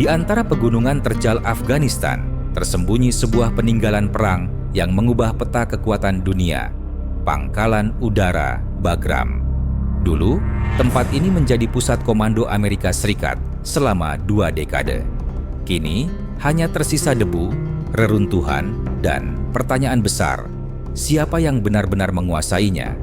Di antara pegunungan terjal Afghanistan, tersembunyi sebuah peninggalan perang yang mengubah peta kekuatan dunia, Pangkalan Udara Bagram. Dulu, tempat ini menjadi pusat komando Amerika Serikat selama 2 dekade. Kini, hanya tersisa debu, reruntuhan, dan pertanyaan besar, siapa yang benar-benar menguasainya?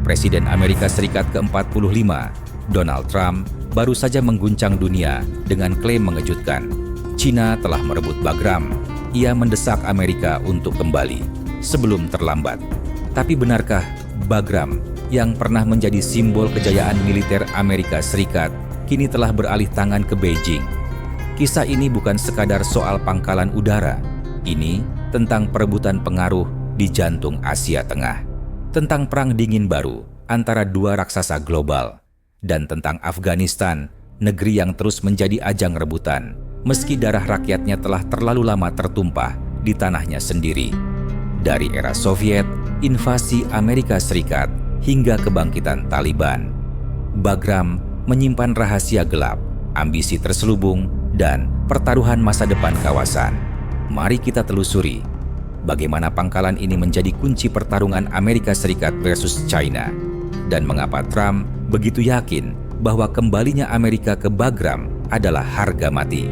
Presiden Amerika Serikat ke-45, Donald Trump, baru saja mengguncang dunia dengan klaim mengejutkan. China telah merebut Bagram. Ia mendesak Amerika untuk kembali sebelum terlambat. Tapi benarkah Bagram yang pernah menjadi simbol kejayaan militer Amerika Serikat kini telah beralih tangan ke Beijing? Kisah ini bukan sekadar soal pangkalan udara. Ini tentang perebutan pengaruh di jantung Asia Tengah. Tentang perang dingin baru antara dua raksasa global, dan tentang Afghanistan, negeri yang terus menjadi ajang rebutan, meski darah rakyatnya telah terlalu lama tertumpah di tanahnya sendiri. Dari era Soviet, invasi Amerika Serikat, hingga kebangkitan Taliban, Bagram menyimpan rahasia gelap, ambisi terselubung, dan pertaruhan masa depan kawasan. Mari kita telusuri bagaimana pangkalan ini menjadi kunci pertarungan Amerika Serikat versus China, dan mengapa Trump begitu yakin bahwa kembalinya Amerika ke Bagram adalah harga mati.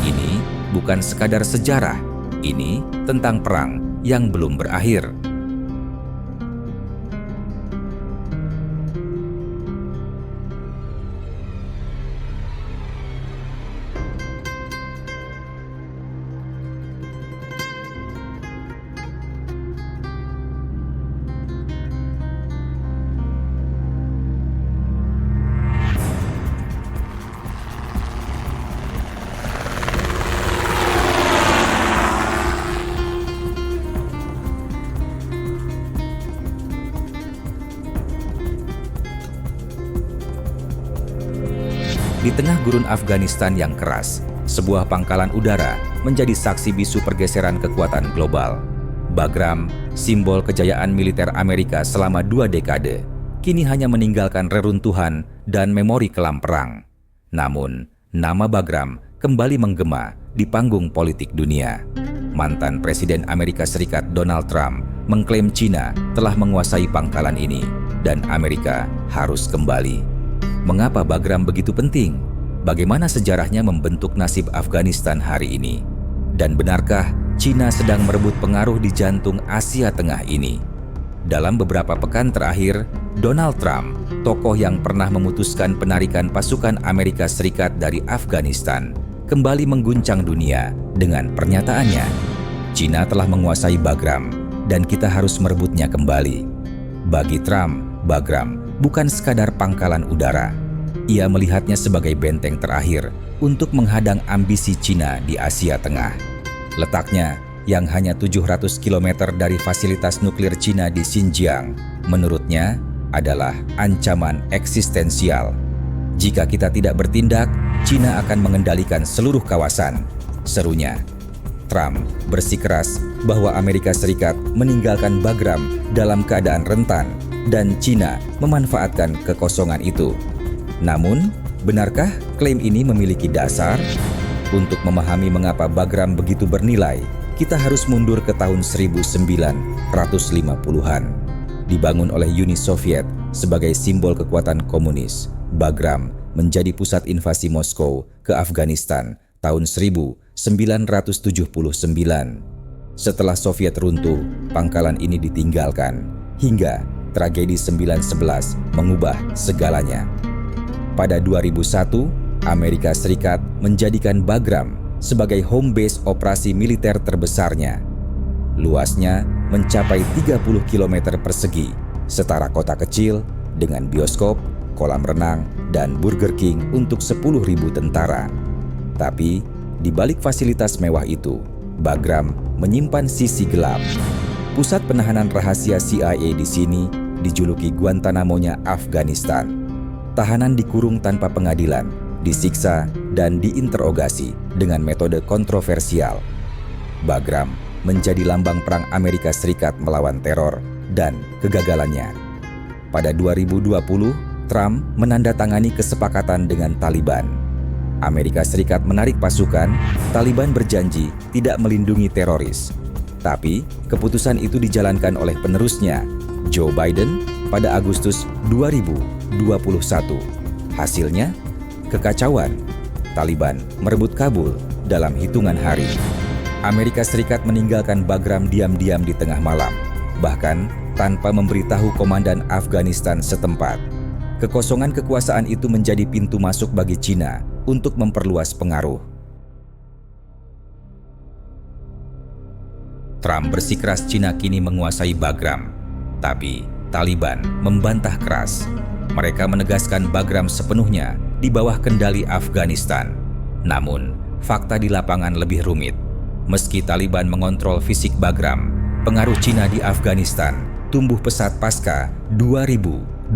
Ini bukan sekadar sejarah, ini tentang perang yang belum berakhir. Di tengah gurun Afghanistan yang keras, sebuah pangkalan udara menjadi saksi bisu pergeseran kekuatan global. Bagram, simbol kejayaan militer Amerika selama 2 dekade, kini hanya meninggalkan reruntuhan dan memori kelam perang. Namun, nama Bagram kembali menggema di panggung politik dunia. Mantan Presiden Amerika Serikat Donald Trump mengklaim China telah menguasai pangkalan ini dan Amerika harus kembali. Mengapa Bagram begitu penting? Bagaimana sejarahnya membentuk nasib Afghanistan hari ini? Dan benarkah China sedang merebut pengaruh di jantung Asia Tengah ini? Dalam beberapa pekan terakhir, Donald Trump, tokoh yang pernah memutuskan penarikan pasukan Amerika Serikat dari Afghanistan, kembali mengguncang dunia dengan pernyataannya, China telah menguasai Bagram dan kita harus merebutnya kembali. Bagi Trump, Bagram bukan sekadar pangkalan udara. Ia melihatnya sebagai benteng terakhir untuk menghadang ambisi China di Asia Tengah. Letaknya yang hanya 700 km dari fasilitas nuklir China di Xinjiang, menurutnya adalah ancaman eksistensial. Jika kita tidak bertindak, China akan mengendalikan seluruh kawasan, serunya. Trump bersikeras bahwa Amerika Serikat meninggalkan Bagram dalam keadaan rentan dan China memanfaatkan kekosongan itu. Namun, benarkah klaim ini memiliki dasar? Untuk memahami mengapa Bagram begitu bernilai, kita harus mundur ke tahun 1950-an. Dibangun oleh Uni Soviet sebagai simbol kekuatan komunis, Bagram menjadi pusat invasi Moskow ke Afghanistan tahun 1979. Setelah Soviet runtuh, pangkalan ini ditinggalkan, hingga tragedi 9/11 mengubah segalanya. Pada 2001, Amerika Serikat menjadikan Bagram sebagai home base operasi militer terbesarnya. Luasnya mencapai 30 km persegi, setara kota kecil dengan bioskop, kolam renang, dan Burger King untuk 10.000 tentara. Tapi, di balik fasilitas mewah itu, Bagram menyimpan sisi gelap. Pusat penahanan rahasia CIA di sini dijuluki Guantanamo-nya Afghanistan. Tahanan dikurung tanpa pengadilan, disiksa, dan diinterogasi dengan metode kontroversial. Bagram menjadi lambang perang Amerika Serikat melawan teror dan kegagalannya. Pada 2020, Trump menandatangani kesepakatan dengan Taliban. Amerika Serikat menarik pasukan, Taliban berjanji tidak melindungi teroris. Tapi, keputusan itu dijalankan oleh penerusnya, Joe Biden, pada Agustus 2021. Hasilnya, kekacauan. Taliban merebut Kabul dalam hitungan hari. Amerika Serikat meninggalkan Bagram diam-diam di tengah malam, bahkan tanpa memberitahu komandan Afghanistan setempat. Kekosongan kekuasaan itu menjadi pintu masuk bagi Cina untuk memperluas pengaruh. Trump bersikeras Cina kini menguasai Bagram, tapi Taliban membantah keras. Mereka menegaskan Bagram sepenuhnya di bawah kendali Afghanistan. Namun, fakta di lapangan lebih rumit. Meski Taliban mengontrol fisik Bagram, pengaruh Cina di Afghanistan tumbuh pesat pasca 2021.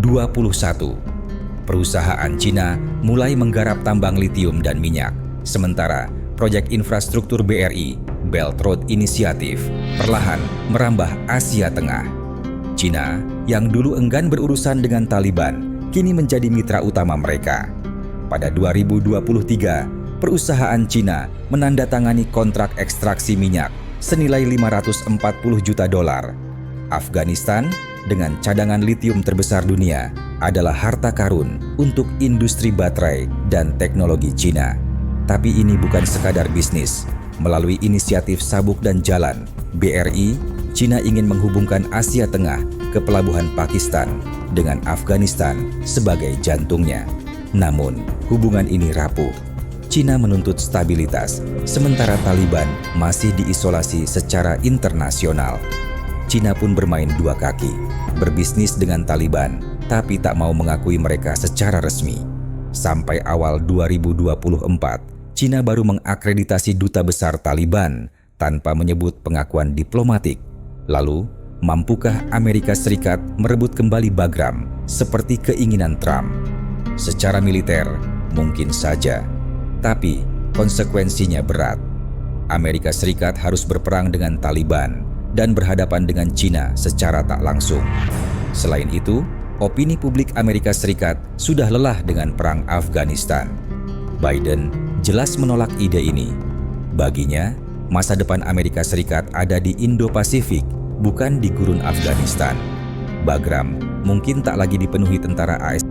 Perusahaan Cina mulai menggarap tambang litium dan minyak, sementara proyek infrastruktur BRI, Belt Road Initiative, perlahan merambah Asia Tengah. Cina yang dulu enggan berurusan dengan Taliban, kini menjadi mitra utama mereka. Pada 2023, perusahaan Cina menandatangani kontrak ekstraksi minyak senilai 540 juta dolar. Afghanistan dengan cadangan litium terbesar dunia adalah harta karun untuk industri baterai dan teknologi Cina. Tapi ini bukan sekadar bisnis. Melalui inisiatif Sabuk dan Jalan, BRI, Cina ingin menghubungkan Asia Tengah ke pelabuhan Pakistan dengan Afghanistan sebagai jantungnya. Namun, hubungan ini rapuh. Cina menuntut stabilitas, sementara Taliban masih diisolasi secara internasional. Cina pun bermain dua kaki, berbisnis dengan Taliban, tapi tak mau mengakui mereka secara resmi. Sampai awal 2024, Cina baru mengakreditasi duta besar Taliban tanpa menyebut pengakuan diplomatik. Lalu, mampukah Amerika Serikat merebut kembali Bagram seperti keinginan Trump? Secara militer, mungkin saja. Tapi, konsekuensinya berat. Amerika Serikat harus berperang dengan Taliban dan berhadapan dengan Cina secara tak langsung. Selain itu, opini publik Amerika Serikat sudah lelah dengan perang Afghanistan. Biden jelas menolak ide ini. Baginya, masa depan Amerika Serikat ada di Indo-Pasifik, bukan di gurun Afghanistan. Bagram mungkin tak lagi dipenuhi tentara AS,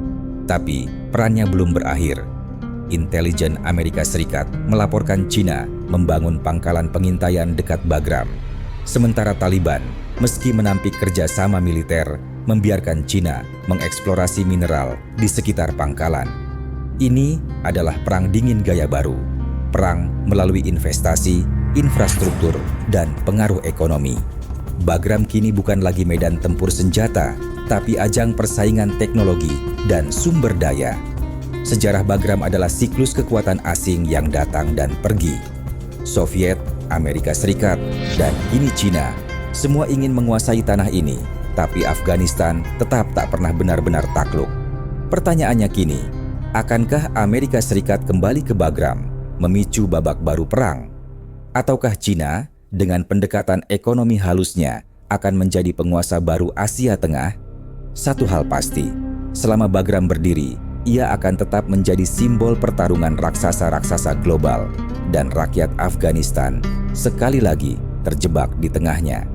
tapi perannya belum berakhir. Intelijen Amerika Serikat melaporkan Cina membangun pangkalan pengintaian dekat Bagram. Sementara Taliban, meski menampik kerjasama militer, membiarkan Cina mengeksplorasi mineral di sekitar pangkalan. Ini adalah perang dingin gaya baru. Perang melalui investasi, infrastruktur, dan pengaruh ekonomi. Bagram kini bukan lagi medan tempur senjata, tapi ajang persaingan teknologi dan sumber daya. Sejarah Bagram adalah siklus kekuatan asing yang datang dan pergi. Soviet, Amerika Serikat, dan kini Cina, semua ingin menguasai tanah ini, tapi Afghanistan tetap tak pernah benar-benar takluk. Pertanyaannya kini, akankah Amerika Serikat kembali ke Bagram, memicu babak baru perang? Ataukah Cina, dengan pendekatan ekonomi halusnya, akan menjadi penguasa baru Asia Tengah? Satu hal pasti, selama Bagram berdiri, ia akan tetap menjadi simbol pertarungan raksasa-raksasa global, dan rakyat Afghanistan sekali lagi terjebak di tengahnya.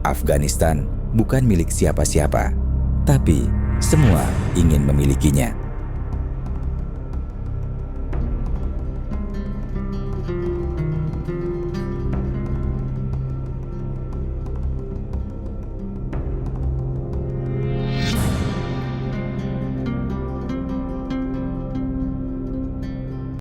Afghanistan bukan milik siapa-siapa, tapi semua ingin memilikinya.